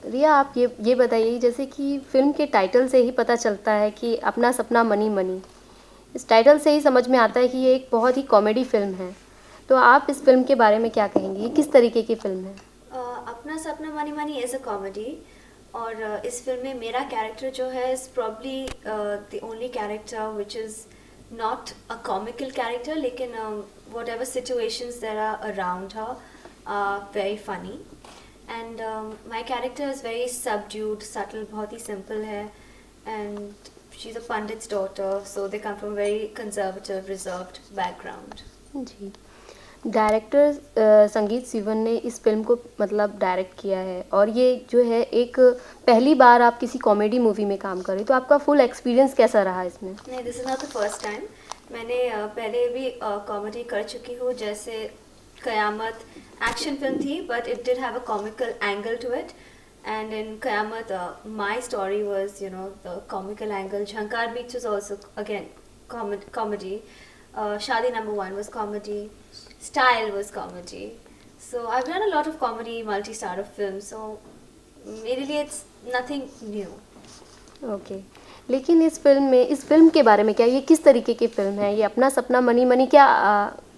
रिया, आप ये बताइए, जैसे कि फ़िल्म के टाइटल से ही पता चलता है कि अपना सपना मनी मनी। इस टाइटल से ही समझ में आता है कि ये एक बहुत ही कॉमेडी फ़िल्म है। तो आप इस फ़िल्म के बारे में क्या कहेंगी? ये किस तरीके की फ़िल्म है? Apna Sapna money money is a comedy. और इस फिल्म में मेरा कैरेक्टर जो है is probably the only character which is not a comical character, लेकिन whatever situations there are around her very funny. And my character is very subdued subtle, बहुत ही simple है। And she is a pandit's daughter, so they come from very conservative reserved background. जी। Director Sangeeth Sivan ने इस film को मतलब direct किया है, और ये जो है एक पहली बार आप किसी कॉमेडी मूवी में काम कर रहे हैं, तो आपका फुल एक्सपीरियंस कैसा रहा इसमें? नहीं, this is not the first time. मैंने पहले भी कॉमेडी कर चुकी हूँ, जैसे कयामत एक्शन फिल्म थी but it did have a comical angle to it. And in Qayamat my story was the comical angle. Jhankaar beats was also again comedy. Shaadi number one was comedy. Style was comedy. So I done a lot of comedy multi star of film, so मेरे लिए it's nothing new. Okay. लेकिन इस film के बारे में क्या, ये किस तरीके की फ़िल्म है? ये अपना सपना मनी मनी क्या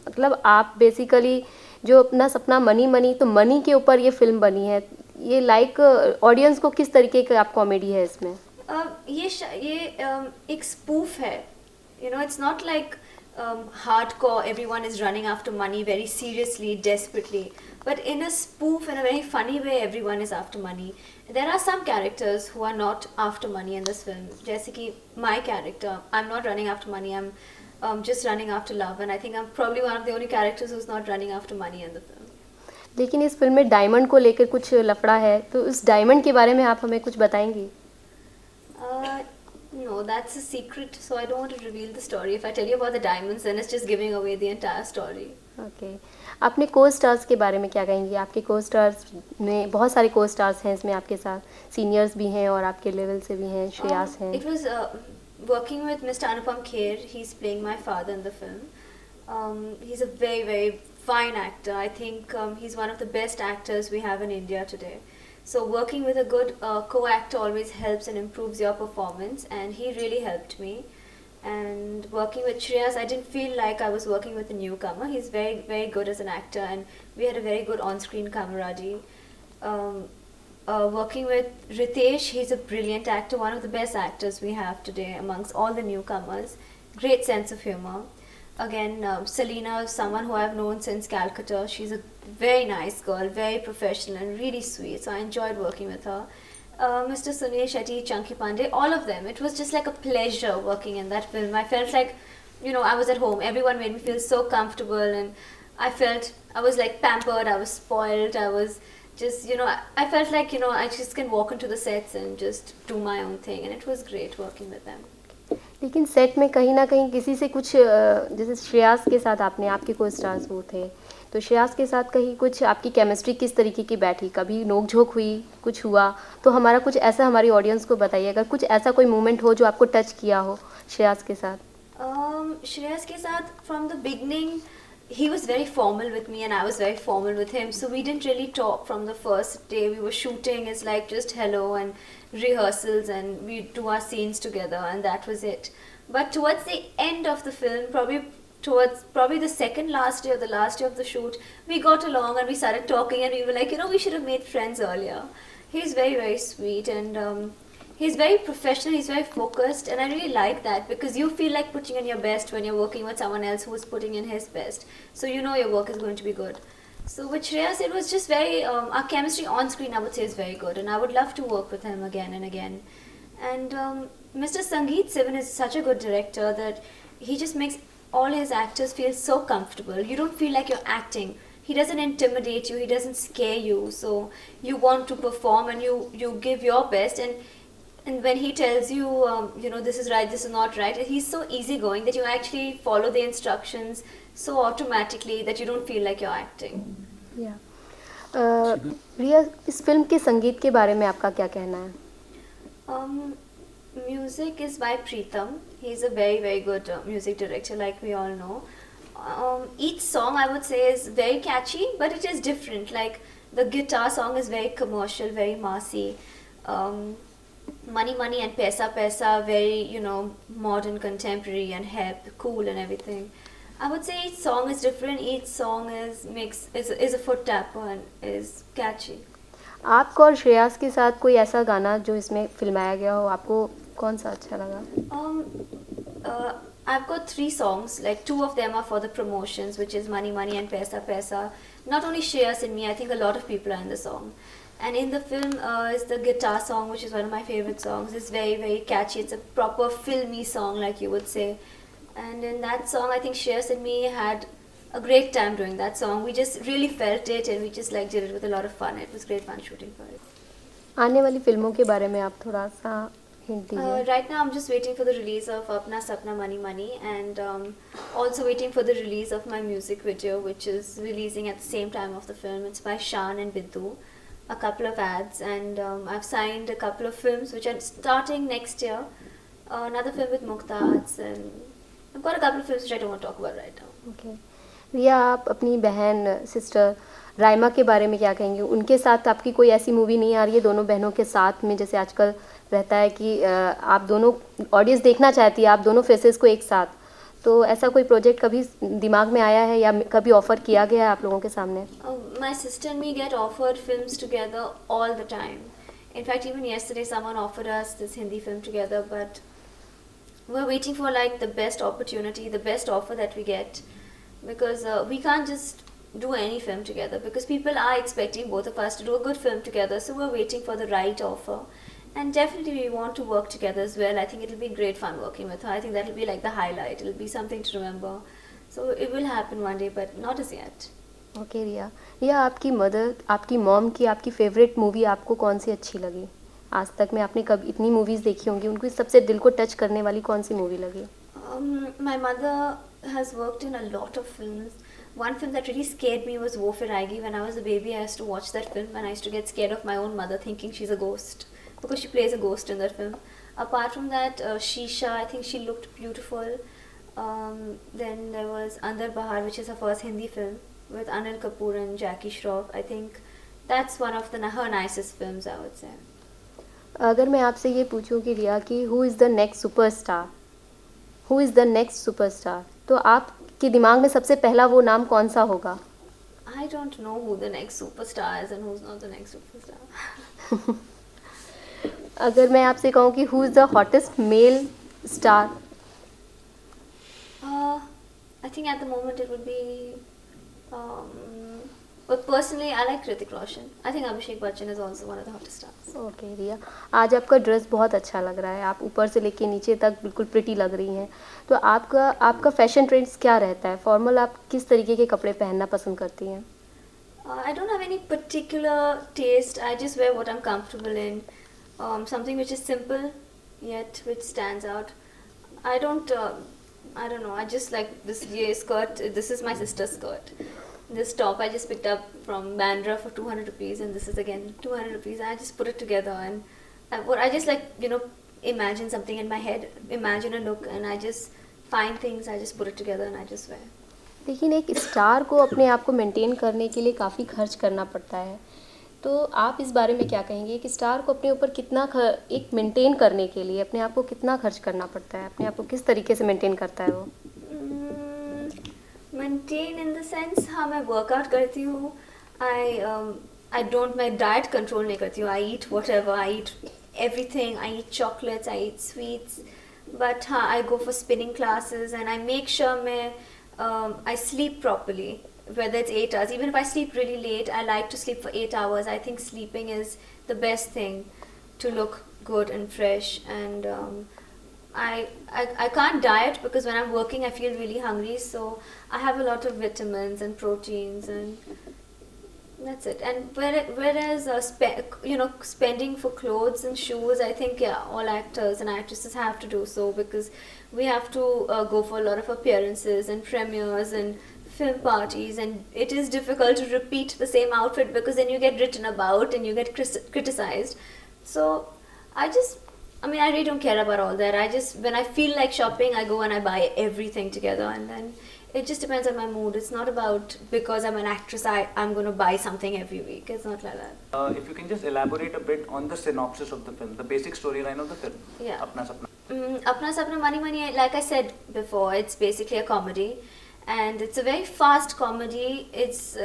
मतलब आप बेसिकली जो अपना सपना मनी मनी, तो मनी के ऊपर ये फ़िल्म बनी है। ये लाइक ऑडियंस को किस तरीके का आप कॉमेडी है इसमें? एक स्पूफ है। It's not like hardcore everyone is running after money very seriously, desperately, but in a spoof, in a very funny way, everyone is after money. There are some characters who are not after money in this film, जैसे कि my character, I'm not running after money, I'm just running after love, and I think I'm probably one of the only characters who's not running after money in the film. लेकिन इस film में diamond को लेकर कुछ लफड़ा है, तो उस डायमंड के बारे में आप हमें कुछ बताएँगी? Uh, no, that's a secret, so I don't want to reveal the story. If I tell you about the diamonds, then it's just giving away the entire story. Okay. आपने को-स्टार्स के बारे में क्या कहेंगी? आपके को-स्टार्स में बहुत सारे को-स्टार्स हैं इसमें आपके साथ, सीनियर्स भी हैं और आपके लेवल से भी हैं, श्रेयास हैं। It was working with Mr. Anupam Kher. He's playing my father in the film. He's a very, very fine actor. I think he's one of the best actors we have in India today. So working with a good co-actor always helps and improves your performance, and he really helped me. And working with Shreyas, I didn't feel like I was working with a newcomer. He's very, very good as an actor, and we had a very good on-screen camaraderie. Um, Working with Ritesh, he's a brilliant actor, one of the best actors we have today amongst all the newcomers. Great sense of humor. Again, Selena, someone who I've known since Calcutta. She's a very nice girl, very professional and really sweet. So I enjoyed working with her. Mr. Sunil Shetty, Chunky Pandey, all of them. It was just like a pleasure working in that film. I felt like, I was at home. Everyone made me feel so comfortable, and I felt I was like pampered, I was spoiled, I was just, I felt like, I just can walk into the sets and just do my own thing, and it was great working with them. लेकिन set में कहीं न कहीं किसी से कुछ जैसे श्रेयास के साथ आपके को-स्टार्स वो थे, तो श्रेयास के साथ कहीं कुछ आपकी केमिस्ट्री किस तरीके की बैठी? कभी नोक-झोंक हुई, कुछ हुआ? तो हमारा कुछ ऐसा हमारी ऑडियंस को बताइए, अगर कुछ ऐसा कोई मोमेंट हो जो आपको टच किया हो श्रेयास के साथ? Shreyas ke saath, from the beginning, he was very formal with me and I was very formal with him. So we didn't really talk from the first day we were shooting. It's like just hello and rehearsals, and we do our scenes together, and that was it. But towards the end of the film, probably the second last day or the last day of the shoot, we got along and we started talking, and we were like, we should have made friends earlier. He's very, very sweet, and he's very professional, he's very focused, and I really like that, because you feel like putting in your best when you're working with someone else who is putting in his best. So your work is going to be good. So with Shreyas, it was just very, our chemistry on screen, I would say, is very good, and I would love to work with him again and again. And Mr. Sangeet Sivan is such a good director that he just makes all his actors feel so comfortable. You don't feel like you're acting. He doesn't intimidate you, he doesn't scare you, so you want to perform and you give your best. And when he tells you, this is right, this is not right, he's so easygoing that you actually follow the instructions so automatically that you don't feel like you're acting. या रिया, इस film के संगीत के बारे में आपका क्या कहना है? Music is by Preetham. He's a very, very good music director, like we all know. Each song, I would say, is very catchy, but it is different. Like The guitar song is very commercial, very massy. Um, Money Money and Paisa Paisa, very, you know, modern, contemporary and hip, cool and everything. I would say each song is different. Each song is a foot tapper and is catchy. आपको और श्रेयास के साथ कोई ऐसा गाना जो इसमें फिल्माया गया हो, आपको कौन सा अच्छा लगा? Um, I've got 3 songs. Like 2 of them are for the promotions, which is Money Money and Paisa Paisa. Not only Shreyas and me, I think a lot of people are in the song. And in the film is the guitar song, which is one of my favorite songs. It's very, very catchy. It's a proper filmy song, like you would say. And in that song, I think Shreyas and me had a great time doing that song. We just really felt it, and we just like did it with a lot of fun. It was great fun shooting for it. आने वाली फिल्मों के बारे में आप थोड़ा सा hint दीजिए. Right now, I'm just waiting for the release of Apna Sapna Money Money, and also waiting for the release of my music video, which is releasing at the same time of the film. It's by Shan and Biddu. A couple of ads, and I've signed a couple of films which are starting next year. Another film with Muqtads, and I've got a couple of films which I don't want to talk about right now. Okay. Riya, आप अपनी बहन sister Raima के बारे में क्या कहेंगे? उनके साथ आपकी कोई ऐसी मूवी नहीं आ रही है दोनों बहनों के साथ में, जैसे आजकल रहता है कि आप दोनों, ऑडियंस देखना चाहती है आप दोनों फेसेस को एक साथ, तो ऐसा कोई प्रोजेक्ट कभी दिमाग में आया है या कभी ऑफर किया गया है आप लोगों के सामने? My sister and me get offered films together all the time. In fact, even yesterday someone offered us this Hindi film together, but we're waiting for like the best opportunity, the best offer that we get, because we can't just do any film together because people are expecting both of us to do a good film together. So we're waiting for the right offer, and definitely we want to work together as well. I think it'll be great fun working with her. I think that'll be like the highlight. It'll be something to remember. So it will happen one day, but not as yet. Okay Riya. Riya, आपकी mother, आपकी mom की आपकी favourite movie आपको कौन सी अच्छी लगी? आज तक में आपने कब इतनी मूवीज़ देखी होंगी, उनको सबसे दिल को टच करने वाली कौन सी मूवी लगी? My mother has worked in a lot of films. One film that really scared me was Wo Firaigi. When I was a baby, I used to watch that film and I used to get scared of my own mother thinking she's a ghost because she plays a ghost in that film. Apart from that, Shisha, I think she looked beautiful. Then there was Andar Bahar, which is her first Hindi film with Anil Kapoor and Jackie Shroff. I think that's one of her nicest films, I would say. अगर मैं आपसे ये पूछूं कि रिया कि who is the next superstar, who is the next superstar, तो आपके दिमाग में सबसे पहला वो नाम कौन सा होगा? I don't know who the next superstar is and who's not the next superstar. अगर मैं आपसे कहूँ कि who is the hottest male star? I think at the moment it would be. But personally, I like Hrithik Roshan. I think Abhishek Bachchan is also one of the hottest stars. Okay Riya, आज आपका dress बहुत अच्छा लग रहा है, आप ऊपर से लेके नीचे तक बिल्कुल प्रिटी लग रही हैं. तो आपका फैशन ट्रेंड्स क्या रहता है? फॉर्मल आप किस तरीके के कपड़े पहनना पसंद करती हैं? I don't have any particular taste. I just wear what I'm comfortable in. Something which is simple yet which stands out. I don't know. I just like this skirt. This is my sister's skirt. This top I just picked up from Bandra for 200 rupees, and this is again 200 rupees. I just put it together, and I just like, imagine something in my head, imagine a look, and I just find things. I just put it together and I just wear. लेकिन एक star को अपने आप को maintain करने के लिए काफ़ी खर्च करना पड़ता है, तो आप इस बारे में क्या कहेंगे कि स्टार को अपने ऊपर कितना एक मेंटेन करने के लिए अपने आप को कितना खर्च करना पड़ता है? अपने आप को किस तरीके से मेंटेन करता है वो? मेंटेन इन द सेंस, हाँ, मैं वर्कआउट करती हूँ. मैं डाइट कंट्रोल नहीं करती हूँ. I eat whatever, I eat everything, I eat chocolates, I eat sweets, but हाँ, I go for spinning classes and I make sure I sleep properly, whether it's 8 hours. Even if I sleep really late, I like to sleep for 8 hours. I think sleeping is the best thing to look good and fresh. And I can't diet because when I'm working, I feel really hungry. So I have a lot of vitamins and proteins, and that's it. And whereas spending for clothes and shoes, I think all actors and actresses have to do so because we have to go for a lot of appearances and premieres and film parties, and it is difficult to repeat the same outfit because then you get written about and you get criticized. So I really don't care about all that. When I feel like shopping, I go and I buy everything together, and then it just depends on my mood. It's not about because I'm an actress, I'm going to buy something every week. It's not like that. If you can just elaborate a bit on the synopsis of the film, the basic storyline of the film. Yeah. Apna Sapna. Apna Sapna Mani Mani, like I said before, it's basically a comedy, and it's a very fast comedy. It's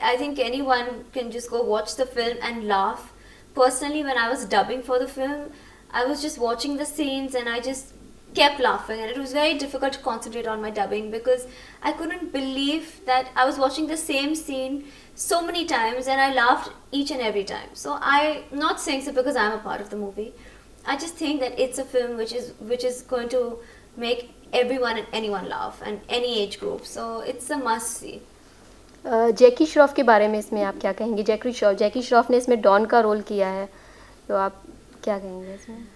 I think anyone can just go watch the film and laugh. Personally, when I was dubbing for the film, I was just watching the scenes and I just kept laughing, and it was very difficult to concentrate on my dubbing because I couldn't believe that I was watching the same scene so many times and I laughed each and every time. So I'm not saying so because I'm a part of the movie. I just think that it's a film which is going to make everyone and anyone laugh and any age group. So it's a must see. जैकी श्रॉफ के बारे में इसमें आप क्या कहेंगे? जैकी श्रॉफ ने इसमें don का रोल किया है, तो आप क्या कहेंगे इसमें?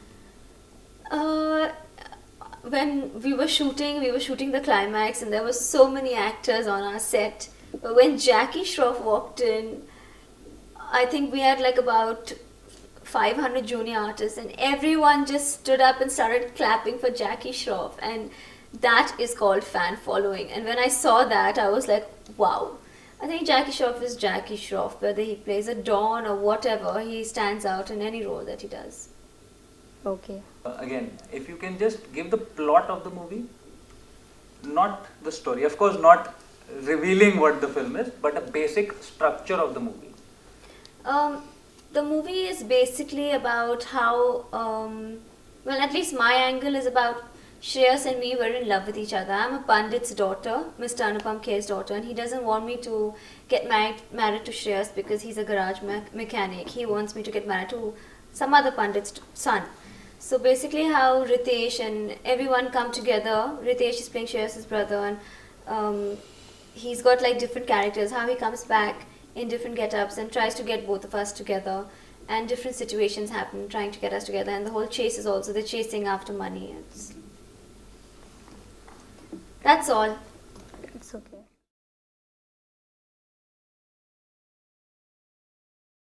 When we were shooting the climax, and there were so many actors on our set. But when Jackie Shroff walked in, I think we had like about 500 junior artists, and everyone just stood up and started clapping for Jackie Shroff, and that is called fan following. And when I saw that, I was like, wow. I think Jackie Shroff is Jackie Shroff, whether he plays a Don or whatever, he stands out in any role that he does. Okay. Again, if you can just give the plot of the movie, not the story, of course, not revealing what the film is, but a basic structure of the movie. The movie is basically about how, well, at least my angle is about Shreyas and me were in love with each other. I'm a Pandit's daughter, Mr. Anupam Kher's daughter, and he doesn't want me to get married to Shreyas because he's a garage mechanic. He wants me to get married to some other Pandit's son. So basically how Ritesh and everyone come together. Ritesh is playing Shreyas' brother, and he's got like different characters, how he comes back in different get-ups and tries to get both of us together, and different situations happen trying to get us together, and the whole chase is also the chasing after money. That's all.